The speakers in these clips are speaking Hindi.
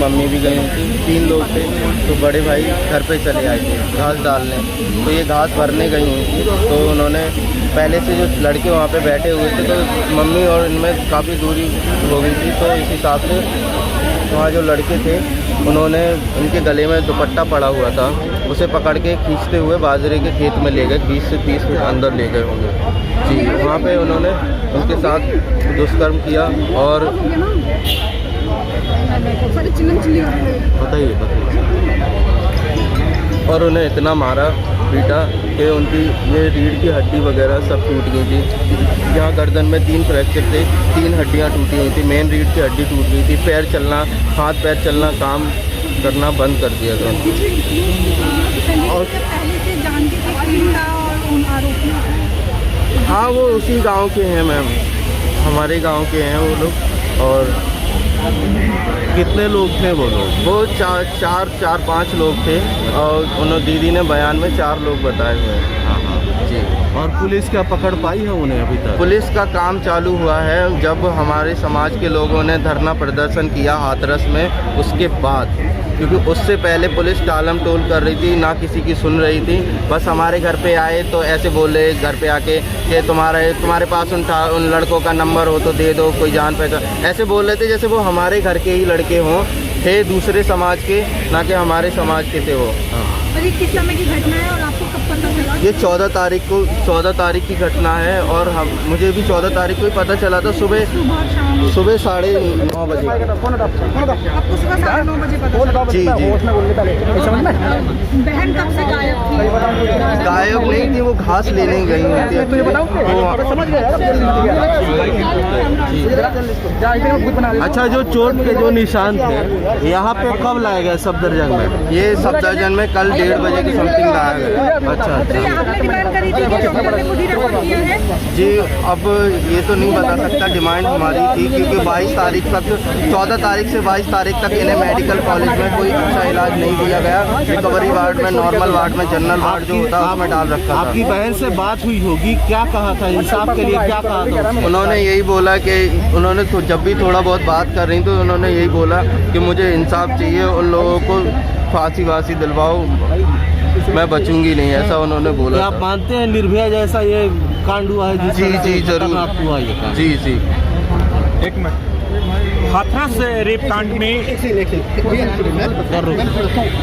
मम्मी भी गई हुई थी, 3 लोग थे। तो बड़े भाई घर पे चले आए थे घास डालने, तो ये घास भरने गई हुई थी। तो उन्होंने पहले से जो लड़के वहाँ पे बैठे हुए थे, तो मम्मी और इनमें काफ़ी दूरी हो गई थी। तो इस हिसाब से वहाँ जो लड़के थे उन्होंने उनके गले में दुपट्टा पड़ा हुआ था, उसे पकड़ के खींचते हुए बाजरे के खेत में ले गए, 20 से 30 फीट अंदर ले गए होंगे जी। वहाँ पे उन्होंने उनके साथ दुष्कर्म किया और बताइए और उन्हें इतना मारा पीटा कि उनकी ये रीढ़ की हड्डी वगैरह सब टूट गई थी। यहाँ गर्दन में 3 फ्रैक्चर थे, 3 हड्डियाँ टूटी हुई थी, मेन रीढ़ की हड्डी टूट गई थी, पैर चलना, हाथ पैर चलना, काम करना बंद कर दिया था। और पहले से जानते थे और उन आरोपियों? हाँ, वो उसी गांव के हैं मैम, हमारे गांव के हैं वो लोग। और कितने लोग थे वो लोग? वो 4-5 लोग थे और उन्होंने दीदी ने बयान में 4 लोग बताए हुए हैं। हाँ हाँ जी। और पुलिस क्या पकड़ पाई है उन्हें अभी तक? पुलिस का काम चालू हुआ है। जब हमारे समाज के लोगों ने धरना प्रदर्शन किया हाथरस में, उसके बाद, क्योंकि उससे पहले पुलिस टालम टोल कर रही थी, ना किसी की सुन रही थी। बस हमारे घर पे आए तो ऐसे बोले घर पे आके कि तुम्हारे पास उन लड़कों का नंबर हो तो दे दो, कोई जान पहचान, ऐसे बोल रहे थे जैसे वो हमारे घर के ही लड़के हों, थे दूसरे समाज के, ना कि हमारे समाज के थे वो। और ये किस समय की घटना है और आपको कब पता चला? ये 14 तारीख की घटना है और मुझे भी 14 तारीख को ही पता चला था सुबह 9:30 बजे। आपको सुबह 9:30 बजे पता? जी जी। बहन कब से गायब थी? गायब नहीं थी, वो घास लेने गई हुई थी। अच्छा, जो चोट के जो निशान थे यहाँ पे कब लाया गया सफदरजंग में? ये सफदरजंग में कल 1:30 बजे की समथिंग लाया गया। अच्छा तो ये आपने डिमांड करी थी कि डॉक्टर ने खुद ही रेफर किया है? जी, अब ये तो नहीं बता सकता, डिमांड हमारी थी क्योंकि 22 तारीख तक, 14 तारीख से 22 तारीख तक इन्हें मेडिकल कॉलेज में कोई अच्छा इलाज नहीं दिया गया। रिकवरी वार्ड में, नॉर्मल वार्ड में, जनरल वार्ड जो होता है उसमें डाल रखा था। आपकी बहन से बात हुई होगी, क्या कहा था इंसाफ के लिए, क्या कहा था? उन्होंने यही बोला कि उन्होंने जब भी थोड़ा बहुत बात कर रही तो उन्होंने यही बोला कि मुझे इंसाफ चाहिए, उन लोगों को फांसी दिलवाओ, मैं बचूंगी नहीं, ऐसा उन्होंने बोला। क्या आप मानते हैं निर्भया जैसा ये कांड हुआ है? जी जरूर हुआ ये कांड? जी। एक मिनट, हाथरस रेप कांड में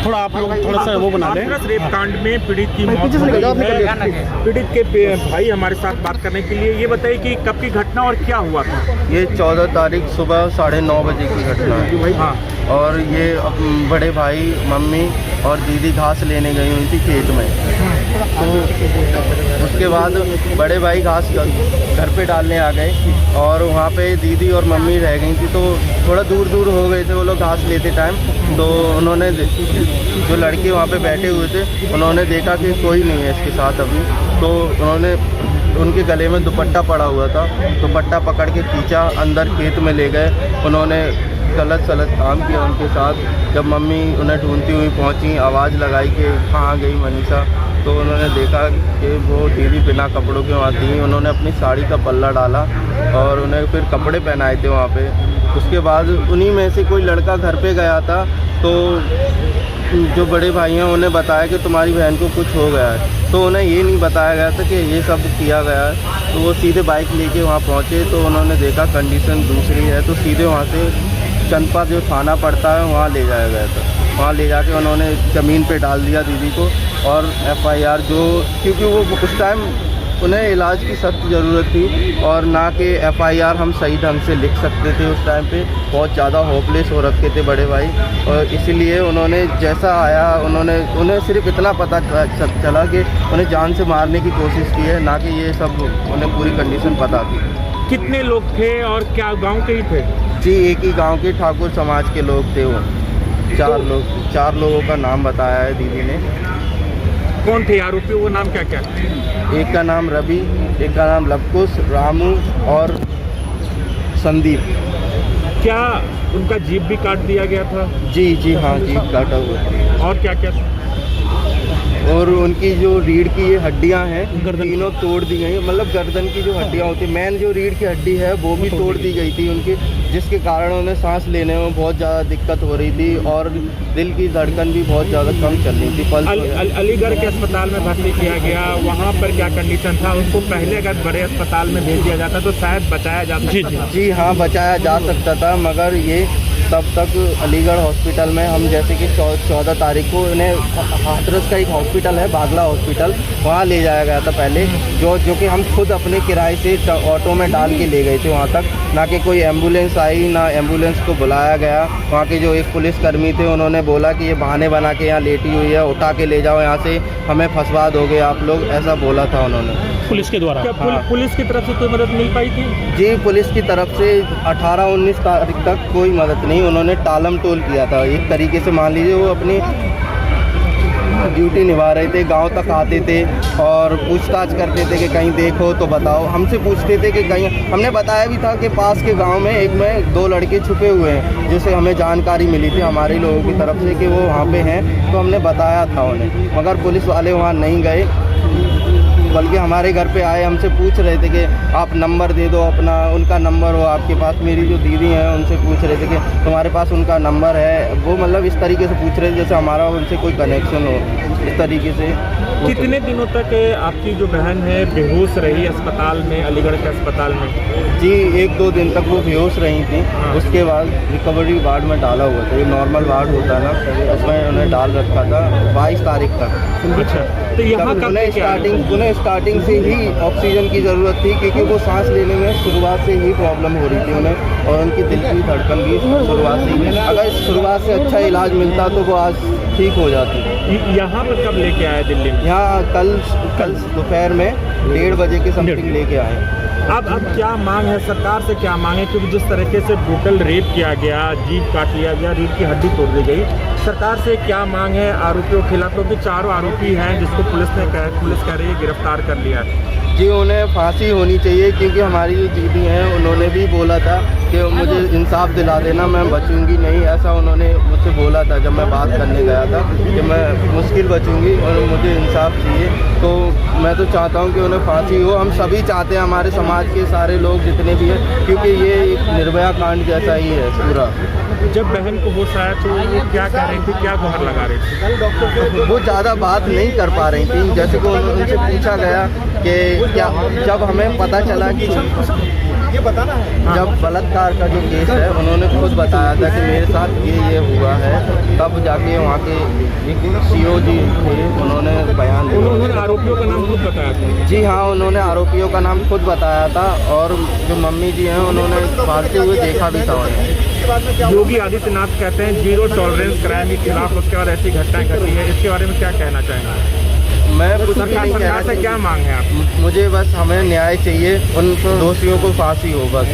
थोड़ा आप लोग थोड़ा सा वो बना लें। हाथरस रेप कांड में पीड़ित की मौत हो गई है। पीड़ित के भाई हमारे साथ बात करने के लिए, ये बताइए कि कब की घटना और क्या हुआ था? ये 14 तारीख सुबह 9:30 बजे की घटना है। हाँ। और ये बड़े भाई, मम्मी और दीदी घास लेने गई हुई थी खेत में। तो उसके बाद बड़े भाई घास घर पे डालने आ गए और वहाँ पे दीदी और मम्मी रह गई थी। तो थोड़ा दूर हो गए थे वो लोग घास लेते टाइम। तो उन्होंने, जो लड़के वहाँ पे बैठे हुए थे, उन्होंने देखा कि कोई नहीं है इसके साथ अभी। तो उन्होंने, उनके गले में दुपट्टा पड़ा हुआ था, दुपट्टा पकड़ के खींचा, अंदर खेत में ले गए। उन्होंने गलत काम किया उनके साथ। जब मम्मी उन्हें ढूंढती हुई पहुंची, आवाज़ लगाई कि कहाँ गई मनीषा, तो उन्होंने देखा कि वो दीदी बिना कपड़ों के वहाँ थी। उन्होंने अपनी साड़ी का पल्ला डाला और उन्हें फिर कपड़े पहनाए थे वहाँ पे। उसके बाद उन्हीं में से कोई लड़का घर पे गया था, तो जो बड़े भाई हैं उन्हें बताया कि तुम्हारी बहन को कुछ हो गया है। तो उन्हें ये नहीं बताया गया था कि ये सब किया गया है। तो वो सीधे बाइक लेके वहाँ पहुँचे, तो उन्होंने देखा कंडीशन दूसरी है, तो सीधे वहाँ से चंपा जो थाना पड़ता है वहाँ ले जाया गया था। वहाँ ले जाके उन्होंने ज़मीन पे डाल दिया दीदी को। और FIR जो, क्योंकि वो उस टाइम उन्हें इलाज की सख्त ज़रूरत थी और ना कि FIR हम सही ढंग से लिख सकते थे। उस टाइम पे बहुत ज़्यादा होपलेस हो रखे थे बड़े भाई, और इसीलिए उन्होंने जैसा आया, उन्हें सिर्फ इतना पता चला कि उन्हें जान से मारने की कोशिश की है, ना कि ये सब उन्हें पूरी कंडीशन पता थी। कितने लोग थे और क्या गांव के ही थे? जी, एक ही गांव के ठाकुर समाज के लोग थे वो। 4 लोगों का नाम बताया है दीदी ने। कौन थे आरोपी, वो नाम क्या क्या? एक का नाम रवि, एक का नाम लवकुश, रामू और संदीप। क्या उनका जीभ भी काट दिया गया था? जी हाँ, जीभ काटा हुआ। और क्या क्या? और और उनकी जो रीढ़ की ये हड्डियां हैं तीनों तोड़ दी गई। मतलब गर्दन की जो हड्डियां होती, मेन जो रीढ़ की हड्डी है वो भी तोड़ दी गई थी उनकी, जिसके कारण उन्हें सांस लेने में बहुत ज़्यादा दिक्कत हो रही थी और दिल की धड़कन भी बहुत ज़्यादा कम चल रही थी। अलीगढ़ के अस्पताल में भर्ती किया गया, वहाँ पर क्या कंडीशन था? उनको पहले अगर बड़े अस्पताल में भेज दिया जाता तो शायद बचाया जा सकता था। जी हाँ, बचाया जा सकता था, मगर ये तब तक अलीगढ़ हॉस्पिटल में हम जैसे कि 14 तारीख को इन्हें हाथरस का एक हॉस्पिटल है, बागला हॉस्पिटल, वहाँ ले जाया गया था पहले, जो कि हम खुद अपने किराए से ऑटो में डाल के ले गए थे वहाँ तक, ना कि कोई एम्बुलेंस आई, ना एम्बुलेंस को बुलाया गया। वहाँ के जो एक पुलिसकर्मी थे उन्होंने बोला कि ये बहाने बना के यहाँ लेटी हुई है, उठा के ले जाओ यहाँ से, हमें फंसवा दोगे आप लोग, ऐसा बोला था उन्होंने पुलिस के द्वारा। क्या पुलिस की तरफ से कोई मदद मिल पाई थी? जी, पुलिस की तरफ से 18-19 तारीख तक कोई मदद नहीं, उन्होंने टालम टोल किया था एक तरीके से। मान लीजिए वो अपनी ड्यूटी निभा रहे थे, गांव तक आते थे और पूछताछ करते थे कि कहीं देखो तो बताओ, हमसे पूछते थे कि कहीं, हमने बताया भी था कि पास के गांव में एक में 2 लड़के छुपे हुए हैं, जिससे हमें जानकारी मिली थी हमारे लोगों की तरफ से कि वो वहाँ पे हैं, तो हमने बताया था उन्हें, मगर पुलिस वाले वहाँ नहीं गए, बल्कि हमारे घर पे आए, हमसे पूछ रहे थे कि आप नंबर दे दो अपना, उनका नंबर हो आपके पास। मेरी जो दीदी हैं उनसे पूछ रहे थे कि तुम्हारे पास उनका नंबर है, वो मतलब इस तरीके से पूछ रहे थे जैसे हमारा उनसे कोई कनेक्शन हो, इस तरीके से। कितने दिनों तक आपकी जो बहन है बेहोश रही अस्पताल में, अलीगढ़ के अस्पताल में? जी, 1-2 दिन तक वो बेहोश रही थी। उसके बाद रिकवरी वार्ड में डाला हुआ था, ये नॉर्मल वार्ड होता है ना, उसमें उन्हें डाल रखा था 22 तारीख तक। अच्छा, तो यहाँ उन्हें स्टार्टिंग से ही ऑक्सीजन की ज़रूरत थी, क्योंकि वो सांस लेने में शुरुआत से ही प्रॉब्लम हो रही थी उन्हें, और उनकी दिल की धड़कन भी शुरुआत से ही, अगर शुरुआत से अच्छा इलाज मिलता तो वो आज ठीक हो जाती। यहाँ पर कब लेके आए दिल्ली में? यहाँ कल दोपहर में 1:30 बजे के समथिंग लेके आए। अब क्या मांग है सरकार से, क्या मांग है? क्योंकि जिस तरीके से ब्रूटल रेप किया गया, जीभ काट लिया गया, रीढ़ की हड्डी तोड़ दी गई, सरकार से क्या मांग है आरोपियों के खिलाफ? क्योंकि 4 आरोपी हैं जिसको पुलिस कह रही है गिरफ्तार कर लिया है। जी, उन्हें फांसी होनी चाहिए, क्योंकि हमारी जो दीदी हैं उन्होंने भी बोला था कि मुझे इंसाफ दिला देना, मैं बचूंगी नहीं, ऐसा उन्होंने मुझसे बोला था जब मैं बात करने गया था कि मैं मुश्किल बचूंगी और मुझे इंसाफ चाहिए। तो मैं तो चाहता हूं कि उन्हें फांसी हो, हम सभी चाहते हैं, हमारे समाज के सारे लोग जितने भी हैं, क्योंकि ये एक निर्भया कांड जैसा ही है पूरा। जब बहन को होश आया तो वो क्या कह रही थी, क्या गुहार लगा रही थी? वो ज़्यादा बात नहीं कर पा रही थी, जैसे कि उनसे पूछा गया कि क्या, जब हमें पता चला कि जब बलात्कार का जो केस है, उन्होंने खुद बताया था कि मेरे साथ ये हुआ है, तब जाके वहाँ के एक CO जी थे, उन्होंने बयान दिया। उन्होंने आरोपियों का नाम खुद बताया था? जी हाँ, उन्होंने आरोपियों का नाम खुद बताया था, और जो मम्मी जी हैं उन्होंने भागते हुए देखा भी था उन्हें। योगी आदित्यनाथ कहते हैं 0 टॉलरेंस क्राइम के खिलाफ, उसके बाद ऐसी घटनाएं घटी है, इसके बारे में क्या कहना चाहेंगे? मैं कुछ नहीं कहना सरकार से क्या मांग है आप? मुझे बस हमें न्याय चाहिए, उन दोषियों को फांसी हो बस।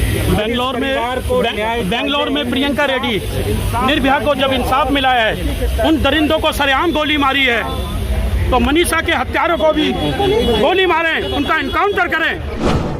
बेंगलोर में प्रियंका रेड्डी निर्भया को जब इंसाफ मिला है, उन दरिंदों को सरेआम गोली मारी है, तो मनीषा के हत्यारों को भी गोली मारें, उनका एनकाउंटर करें।